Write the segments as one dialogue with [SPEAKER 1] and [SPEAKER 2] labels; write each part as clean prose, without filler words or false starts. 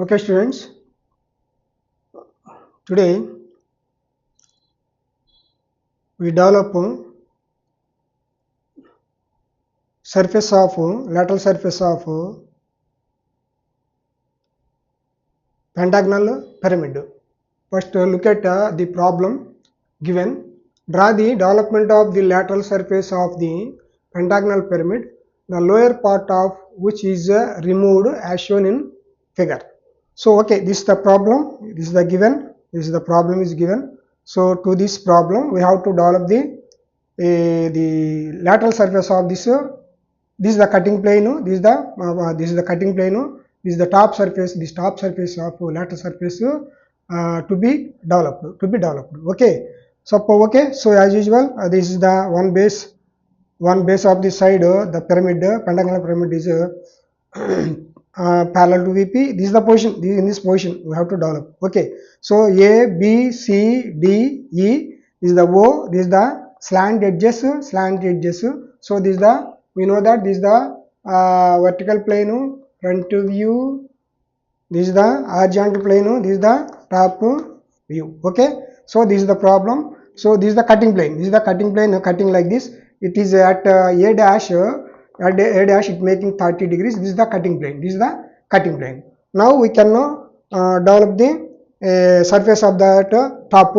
[SPEAKER 1] Okay, students, today we develop surface of lateral surface of pentagonal pyramid. First, look at the problem given. Draw the development of the lateral surface of the pentagonal pyramid, the lower part of which is removed as shown in figure. So, okay, this is the problem. This is the given. This is the problem is given. So, to this problem, we have to develop the lateral surface of this. This is the cutting plane. This is the cutting plane. This is the top surface. This top surface of lateral surface to be developed. Okay. So okay. So as usual, this is the one base. One base of the side. The pyramid, pentagonal pyramid is parallel to VP. This is the position. In this position, we have to develop. Okay. So A, B, C, D, E. This is the O. This is the slant edges. So this is the, we know that this is the vertical plane, front view. This is the horizontal plane. This is the top view. Okay. So this is the problem. So this is the cutting plane. This is the cutting plane. Cutting like this. It is at A dash. At A dash, it making 30 degrees. This is the cutting plane. This is the cutting plane. Now we can develop the surface of that top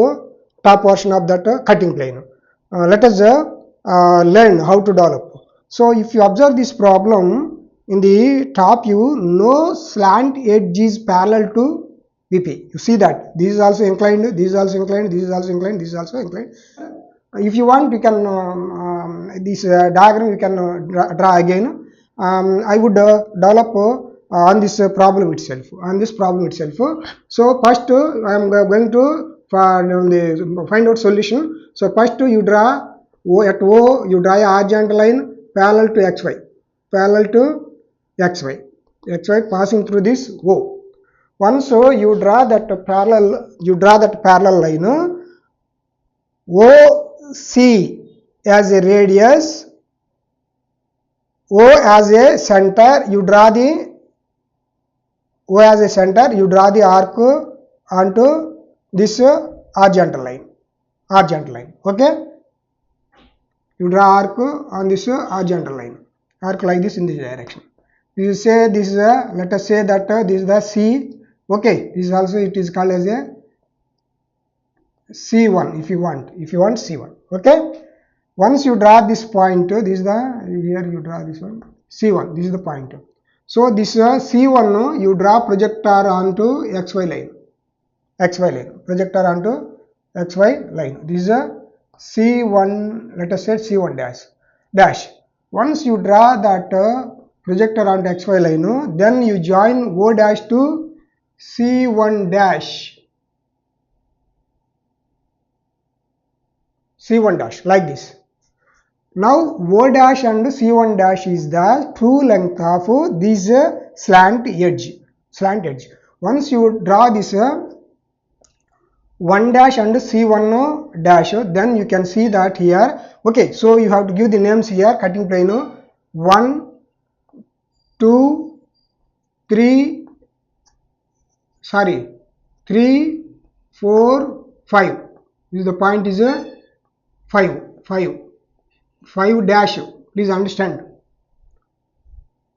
[SPEAKER 1] portion of that cutting plane. Let us learn how to develop. So if you observe this problem, in the top view, no slant edge is parallel to VP. You see that this is also inclined, this is also inclined, this is also inclined, this is also inclined. If you want, you can this diagram you can draw again. I would develop on this problem itself. So first I am going to find out solution. So first you draw at O, you draw a horizontal line parallel to XY, XY passing through this O. Once you draw that parallel line, OC as a radius, O as a center, you draw the arc onto this horizontal line. Okay, you draw arc on this horizontal line, arc like this in this direction. You say this is a, let us say that this is the C. Okay, this is also, it is called as a C1 if you want C1. Okay, once you draw this point, this is the, here you draw this one, C1, this is the point. So this C1 you draw projector onto XY line, projector onto XY line. This is a C1, let us say C1 dash. Once you draw that projector onto XY line, then you join O dash to C1 dash. Like this. Now O dash and C1 dash is the true length of this slant edge. Once you draw this 1 dash and C1 dash, then you can see that here. Okay, so you have to give the names here. Cutting plane 1, 2, 3, 3, 4, 5. This is the point is 5 dash. Please understand.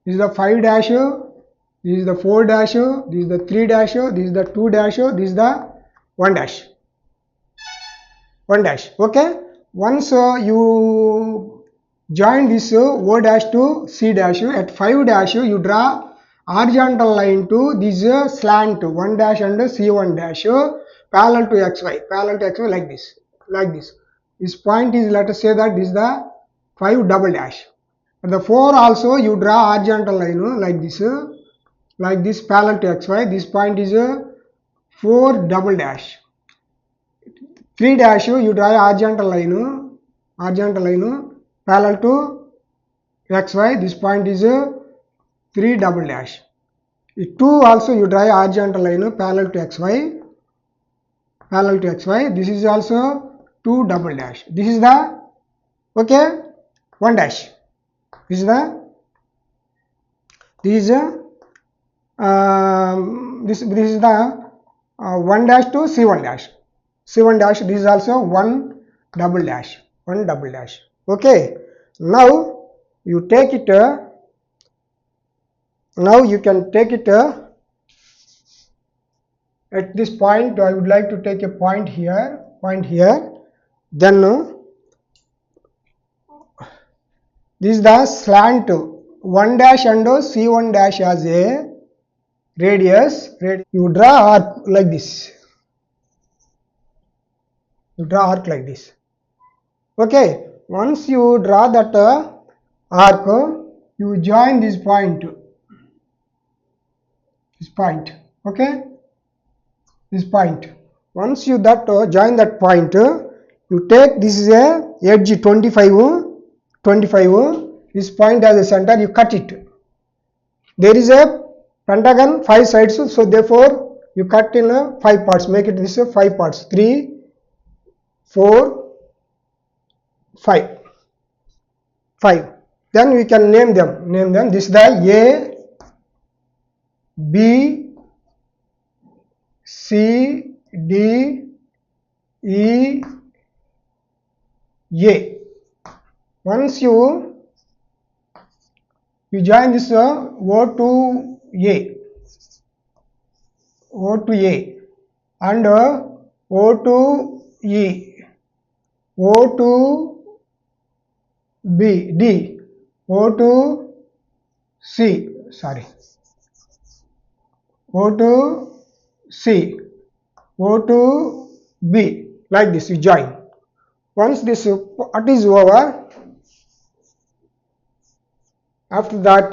[SPEAKER 1] This is the 5 dash. This is the 4 dash. This is the 3 dash. This is the 2 dash. This is the 1 dash. Okay. Once you join this O dash to C dash, at 5 dash you draw horizontal line to this slant 1 dash and C1 dash parallel to XY like this. This point is, let us say that this is the 5 double dash. At the 4 also you draw horizontal line like this parallel to XY. This point is 4 double dash. 3 dash you draw a horizontal line parallel to XY. This point is 3 double dash. 2 also you draw a horizontal line parallel to XY. This is also 2 double dash. This is the, okay, 1 dash. This is this is the 1 dash to C1 dash. C1 dash, this is also 1 double dash. 1 double dash. Okay. Now you take it. Now you can take it at this point. I would like to take a point here. Then this is the slant 1 dash and C1 dash as a radius. You draw arc like this. Okay. Once you draw that arc, you join this point. Okay. This point. Once you join that point, you take this is a edge 25. This point as a center, you cut it. There is a pentagon 5 sides, so therefore you cut in 5 parts. Make it this 5 parts. 3, 4, 5. Then we can name them. This is the A, B, C, D, E, A. Once you join this O to A and O to E, O to B, D, O to C, O to C, O to B, like this you join. Once this part is over, after that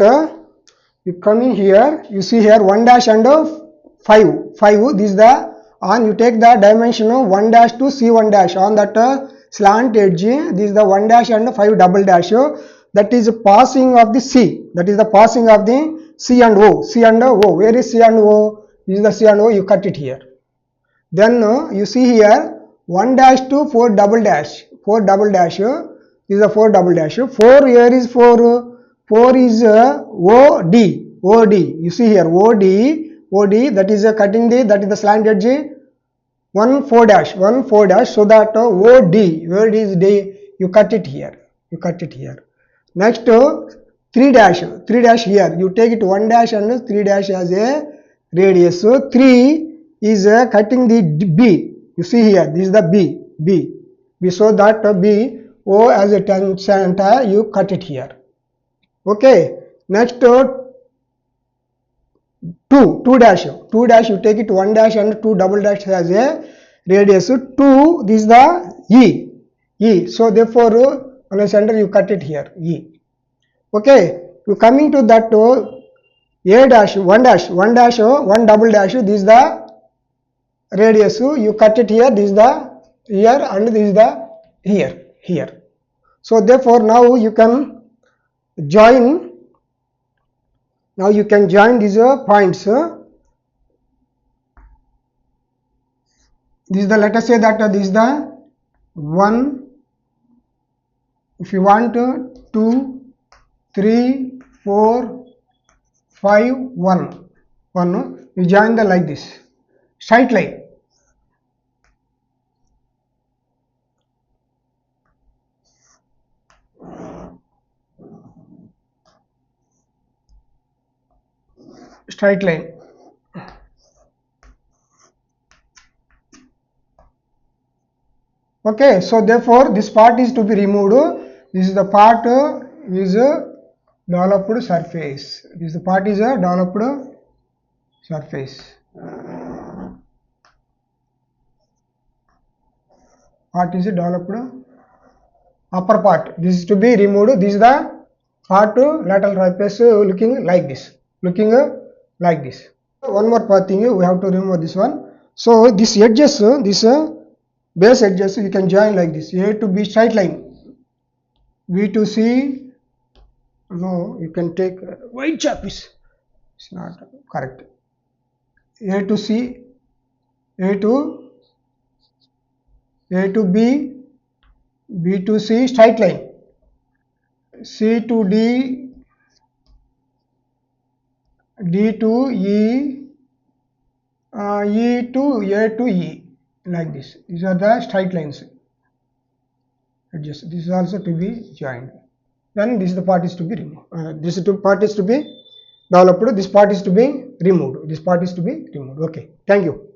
[SPEAKER 1] you come in here, you see here 1 dash and 5. This is the, on you take the dimension of 1 dash to C1 dash on that slant edge. This is the 1 dash and 5 double dash. That is passing of the C. That is the passing of the C and O. Where is C and O? This is the C and O. You cut it here. Then you see here 1 dash to 4 double dash. This is the 4 double dash. 4 here is 4. 4 is OD. You see here OD. That is cutting that is the slant edge. 1 4 dash. So that OD, where it is D, you cut it here. Next 3 dash here. You take it 1 dash and 3 dash as a radius. So 3 is cutting the B. You see here, this is the B. So that B, O as a center, you cut it here. Okay. Next 2 dash. You take it 1 dash and 2 double dash as a radius. 2, this is the E. So therefore on a center you cut it here, E. Okay. You coming to that A dash, 1 double dash. This is the radius. You cut it here. This is the here and this is the here. So therefore now you can join. These points. This is the, let us say that this is the 1. If you want 2, 3, 4, 5, 1. You join the like this straight line. Okay, so therefore this part is to be removed. This is the part is developed surface. This is the part is a developed surface. Part is a developed upper part. This is to be removed. This is the part lateral surface looking like this. One more thing, we have to remove this one. So this edges, this base edges, you can join like this. A to B straight line. B to C. No, you can take white chappies. It's not correct. A to C. A to B. B to C straight line. C to D. D to E, E to A to E, like this. These are the straight lines. Adjust. This is also to be joined. Then this is the part is to be removed. This is part is to be developed. This part is to be removed. This part is to be removed. Okay. Thank you.